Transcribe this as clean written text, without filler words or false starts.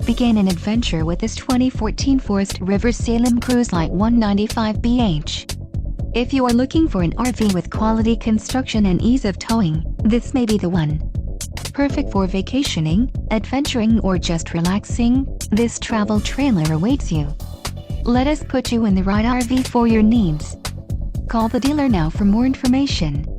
Begin an adventure with this 2014 Forest River Salem Cruise Lite 195BH. If you are looking for an RV with quality construction and ease of towing, this may be the one. Perfect for vacationing, adventuring, or just relaxing, this travel trailer awaits you. Let us put you in the right RV for your needs. Call the dealer now for more information.